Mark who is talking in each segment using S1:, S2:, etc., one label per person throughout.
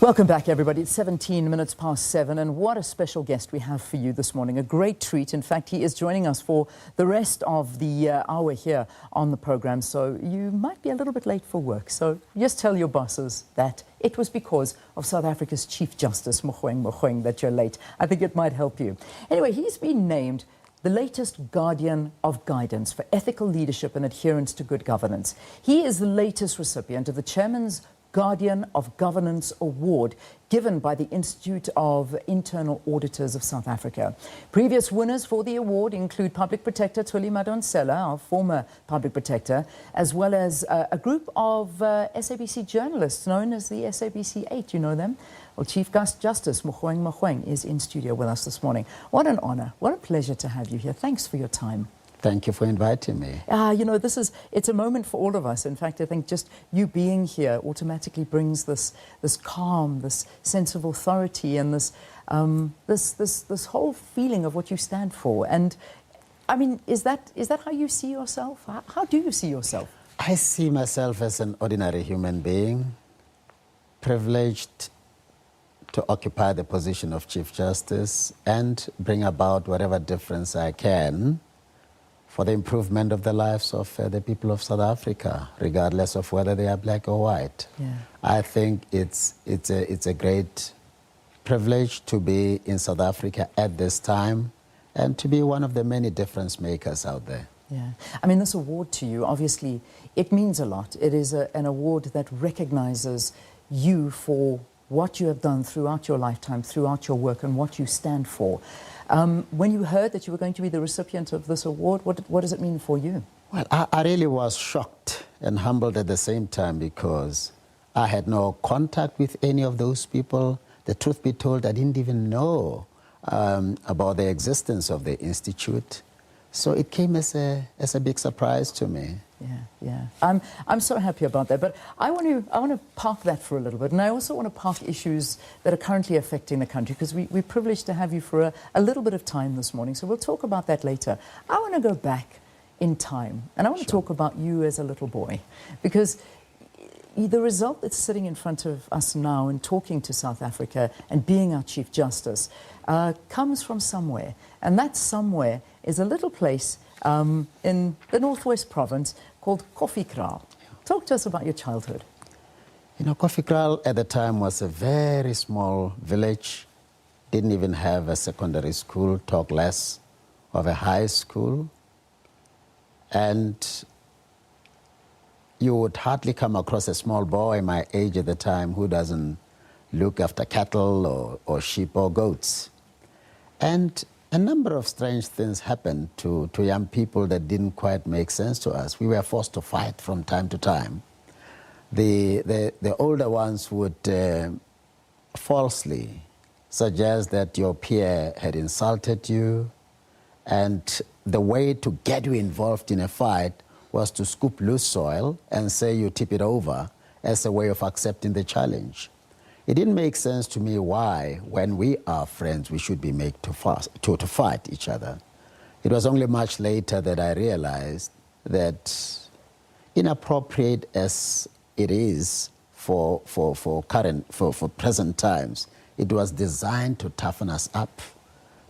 S1: Welcome back, everybody. It's 17 minutes past 7, and what a special guest we have for you this morning. A great treat. In fact, he is joining us for the rest of the hour here on the program, so you might be a little bit late for work. So just tell your bosses that it was because of South Africa's Chief Justice, Mogoeng, that you're late. I think it might help you. Anyway, he's been named the latest guardian of guidance for ethical leadership and adherence to good governance. He is the latest recipient of the Chairman's Guardian of Governance Award given by the Institute of Internal Auditors of South Africa. Previous winners for the award include Public Protector Thuli Madonsela, our former Public Protector, as well as a group of SABC journalists known as the SABC 8. You know them? Well, Chief Justice Mogoeng is in studio with us this morning. What an honor. What a pleasure to have you here. Thanks for your time.
S2: Thank you for inviting me.
S1: You know, it's a moment for all of us. In fact, I think just you being here automatically brings this calm, this sense of authority, and this whole feeling of what you stand for. And I mean, is that how you see yourself? How do you see yourself?
S2: I see myself as an ordinary human being, privileged to occupy the position of Chief Justice and bring about whatever difference I can for the improvement of the lives of the people of South Africa, regardless of whether they are black or white.
S1: Yeah.
S2: I think it's a great privilege to be in South Africa at this time and to be one of the many difference makers out there.
S1: Yeah, I mean, this award to you, obviously, it means a lot. It is an award that recognizes you for what you have done throughout your lifetime, throughout your work, and what you stand for. When you heard that you were going to be the recipient of this award, what does it mean for you?
S2: Well, I really was shocked and humbled at the same time because I had no contact with any of those people. The truth be told, I didn't even know about the existence of the Institute. So it came as a big surprise to me.
S1: Yeah. I'm so happy about that. But I want to park that for a little bit, and I also want to park issues that are currently affecting the country, because we're privileged to have you for a little bit of time this morning. So we'll talk about that later. I want to go back in time, and I want to talk about you as a little boy, because the result that's sitting in front of us now and talking to South Africa and being our Chief Justice comes from somewhere, and that somewhere is a little place in the Northwest Province called Koffiekraal. Talk to us about your childhood.
S2: You know, Koffiekraal at the time was a very small village, didn't even have a secondary school, talk less of a high school. And you would hardly come across a small boy my age at the time who doesn't look after cattle or sheep or goats. And a number of strange things happened to young people that didn't quite make sense to us. We were forced to fight from time to time. The older ones would falsely suggest that your peer had insulted you, and the way to get you involved in a fight was to scoop loose soil and say you tip it over as a way of accepting the challenge. It didn't make sense to me why, when we are friends, we should be made to fight each other. It was only much later that I realized that, inappropriate as it is for present times, it was designed to toughen us up,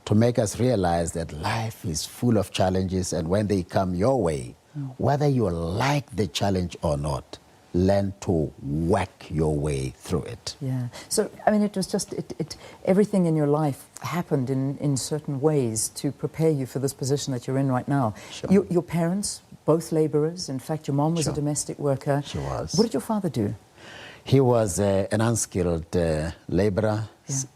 S2: to make us realize that life is full of challenges, and when they come your way, whether you like the challenge or not, learn to whack your way through it.
S1: Yeah. So, I mean, it was just, everything in your life happened in certain ways to prepare you for this position that you're in right now.
S2: Sure.
S1: Your parents, both laborers. In fact, your mom was a domestic worker.
S2: She was.
S1: What did your father do?
S2: He was an unskilled laborer.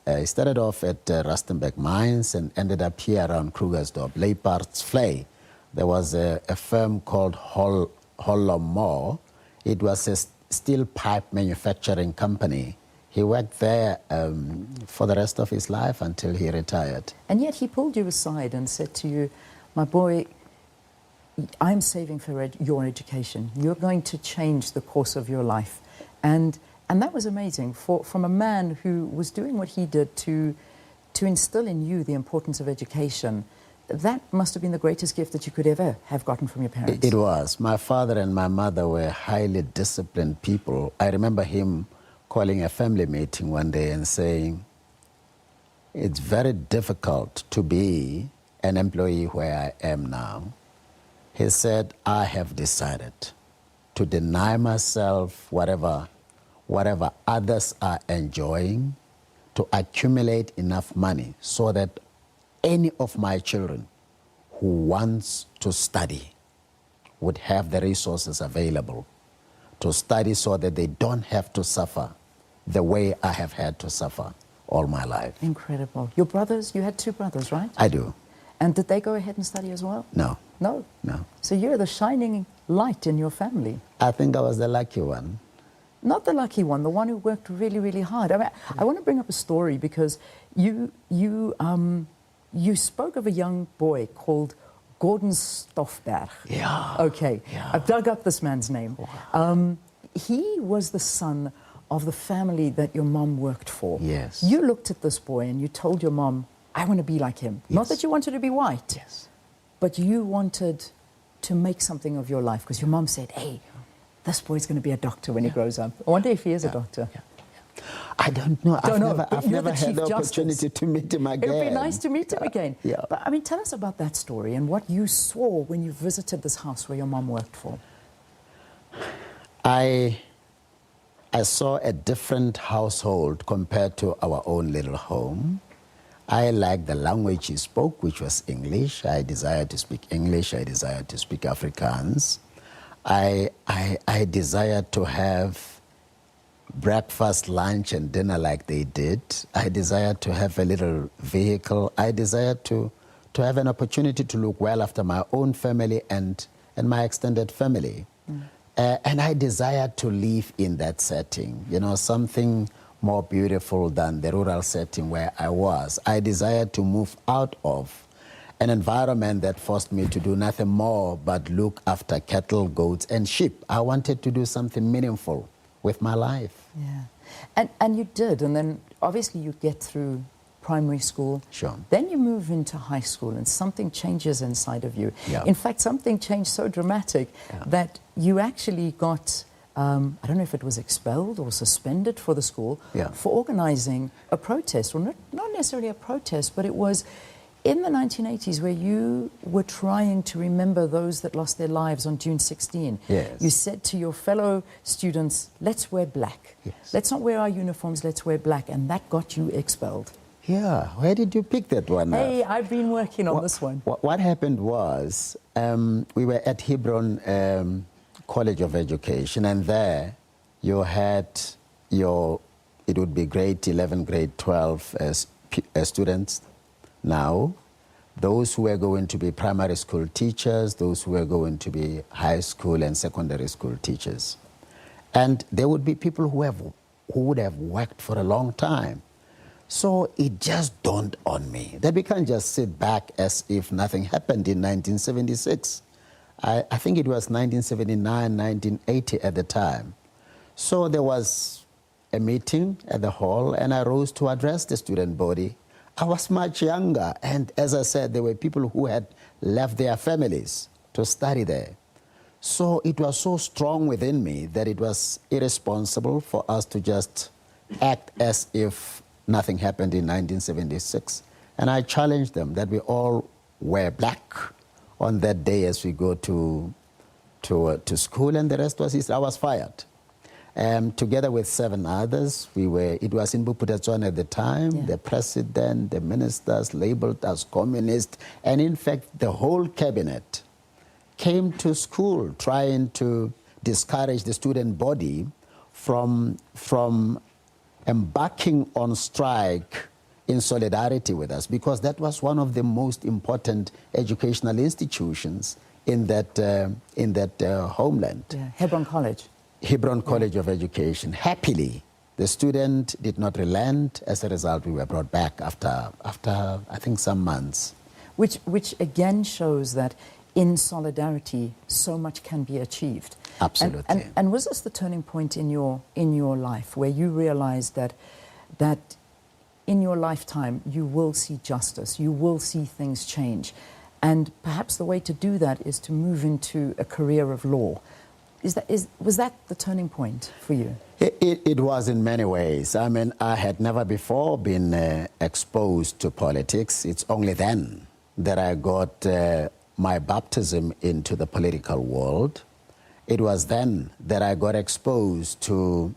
S1: Yeah.
S2: He started off at Rustenburg Mines and ended up here around Krugersdorp, Leiparts Vlei. There was a firm called Hollomo. It was a steel pipe manufacturing company. He worked there for the rest of his life until he retired.
S1: And yet he pulled you aside and said to you, my boy, I'm saving for your education. You're going to change the course of your life. And that was amazing from a man who was doing what he did to instill in you the importance of education. That must have been the greatest gift that you could ever have gotten from your parents.
S2: It was. My father and my mother were highly disciplined people. I remember him calling a family meeting one day and saying, it's very difficult to be an employee where I am now. He said, I have decided to deny myself whatever others are enjoying, to accumulate enough money so that any of my children who wants to study would have the resources available to study so that they don't have to suffer the way I have had to suffer all my life.
S1: Incredible. Your brothers, you had 2 brothers, right?
S2: I do.
S1: And did they go ahead and study as well?
S2: No.
S1: No?
S2: No.
S1: So you're the shining light in your family.
S2: I think I was the lucky one.
S1: Not the lucky one, the one who worked really, really hard. I mean, I want to bring up a story because you spoke of a young boy called Gordon Stoffberg.
S2: Yeah.
S1: Okay.
S2: Yeah.
S1: I've dug up this man's name.
S2: Wow.
S1: He was the son of the family that your mom worked for.
S2: Yes.
S1: You looked at this boy and you told your mom, I want to be like him.
S2: Yes.
S1: Not that you wanted to be white.
S2: Yes.
S1: But you wanted to make something of your life because your mom said, hey, this boy's going to be a doctor when he grows up. I wonder if he is a doctor.
S2: I don't know. I've never had the
S1: Chief
S2: opportunity
S1: Justice.
S2: to meet him again.
S1: It would be nice to meet him again.
S2: Yeah.
S1: But I mean, tell us about that story and what you saw when you visited this house where your mom worked for.
S2: I saw a different household compared to our own little home. I liked the language he spoke, which was English. I desired to speak English. I desired to speak Afrikaans. I desired to have breakfast, lunch, and dinner like they did. I desired to have a little vehicle. I desired to have an opportunity to look well after my own family and my extended family. And I desired to live in that setting, you know, something more beautiful than the rural setting where I was. I desired to move out of an environment that forced me to do nothing more but look after cattle, goats, and sheep. I wanted to do something meaningful with my life.
S1: Yeah. And you did, and then obviously you get through primary school.
S2: Sure.
S1: Then you move into high school and something changes inside of you.
S2: Yeah.
S1: In fact, something changed so dramatic that you actually got, I don't know if it was expelled or suspended for the school for organizing a protest, or not necessarily a protest, but it was in the 1980s where you were trying to remember those that lost their lives on June 16.
S2: Yes.
S1: You said to your fellow students, let's wear black.
S2: Yes.
S1: Let's not wear our uniforms, let's wear black. And that got you expelled.
S2: Yeah, where did you pick that one up?
S1: Hey, I've been working on this one.
S2: What happened was, we were at Hebron College of Education, and there you had it would be grade 11, grade 12 students now, those who were going to be primary school teachers, those who were going to be high school and secondary school teachers. And there would be people who would have worked for a long time. So it just dawned on me that we can't just sit back as if nothing happened in 1976. I think it was 1979, 1980 at the time. So there was a meeting at the hall, and I rose to address the student body. I was much younger, and as I said, there were people who had left their families to study there. So it was so strong within me that it was irresponsible for us to just act as if nothing happened in 1976. And I challenged them that we all wear black on that day as we go to school, and the rest was history. I was fired. Together with 7 others, it was in Buputatswana at the time, the president, the ministers labeled as communist, and in fact the whole cabinet came to school trying to discourage the student body from embarking on strike in solidarity with us, because that was one of the most important educational institutions in that homeland.
S1: Yeah. Hebron College.
S2: Hebron College of Education. Happily, the student did not relent. As a result, we were brought back after I think some months.
S1: Which again shows that in solidarity, so much can be achieved.
S2: Absolutely.
S1: And was this the turning point in your life where you realized that in your lifetime you will see justice, you will see things change, and perhaps the way to do that is to move into a career of law? Was that the turning point for you?
S2: It was in many ways. I mean, I had never before been exposed to politics. It's only then that I got my baptism into the political world. It was then that I got exposed to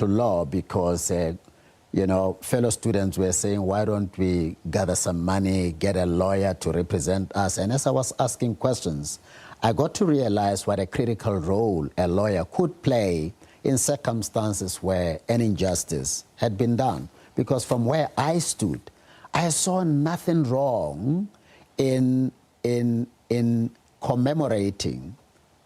S2: law because, you know, fellow students were saying, why don't we gather some money, get a lawyer to represent us? And as I was asking questions, I got to realize what a critical role a lawyer could play in circumstances where an injustice had been done. Because from where I stood, I saw nothing wrong in commemorating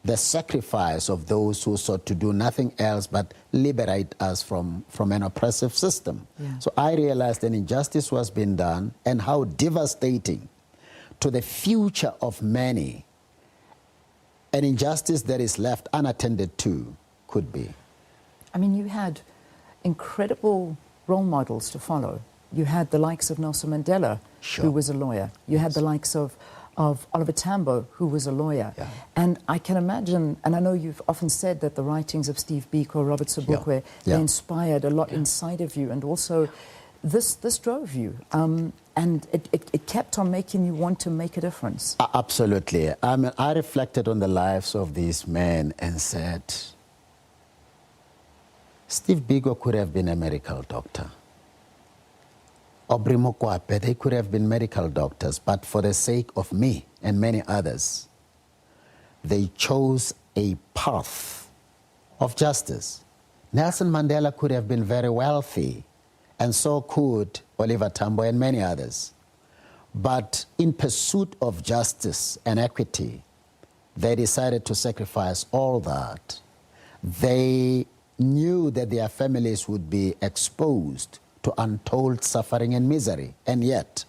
S2: the sacrifice of those who sought to do nothing else but liberate us from an oppressive system.
S1: Yeah.
S2: So I realized an injustice was being done and how devastating to the future of many an injustice that is left unattended to could be.
S1: I mean, you had incredible role models to follow. You had the likes of Nelson Mandela,
S2: Sure.
S1: who was a lawyer. You had the likes of Oliver Tambo, who was a lawyer.
S2: Yeah.
S1: And I can imagine, and I know you've often said that the writings of Steve Biko, Robert Sobukwe, they inspired a lot inside of you, and also this drove you. And it kept on making you want to make a difference.
S2: Absolutely. I mean, I reflected on the lives of these men and said, Steve Biko could have been a medical doctor. Aubrey Mokwape, they could have been medical doctors, but for the sake of me and many others, they chose a path of justice. Nelson Mandela could have been very wealthy, and so could Oliver Tambo and many others. But in pursuit of justice and equity, they decided to sacrifice all that. They knew that their families would be exposed to untold suffering and misery. And yet,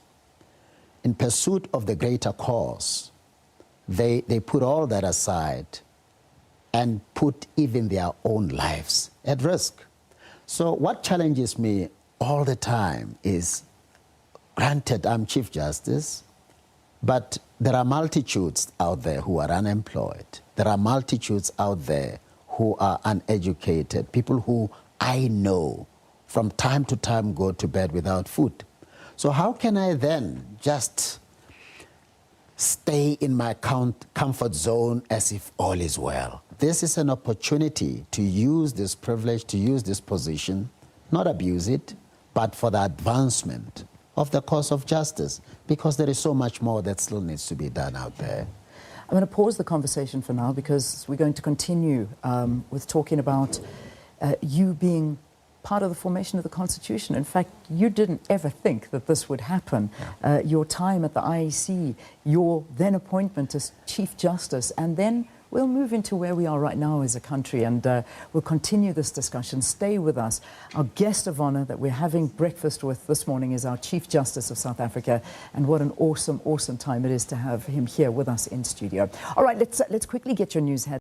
S2: in pursuit of the greater cause, they put all that aside and put even their own lives at risk. So what challenges me all the time is, granted, I'm Chief Justice, but there are multitudes out there who are unemployed. There are multitudes out there who are uneducated, people who I know from time to time go to bed without food. So how can I then just stay in my comfort zone as if all is well? This is an opportunity to use this privilege, to use this position, not abuse it, but for the advancement of the cause of justice, because there is so much more that still needs to be done out there.
S1: I'm going to pause the conversation for now because we're going to continue with talking about you being part of the formation of the Constitution. In fact, you didn't ever think that this would happen. Yeah. Your time at the IEC, your then appointment as Chief Justice, and then we'll move into where we are right now as a country, and we'll continue this discussion. Stay with us. Our guest of honor that we're having breakfast with this morning is our Chief Justice of South Africa, and what an awesome, awesome time it is to have him here with us in studio. All right, let's quickly get your news head.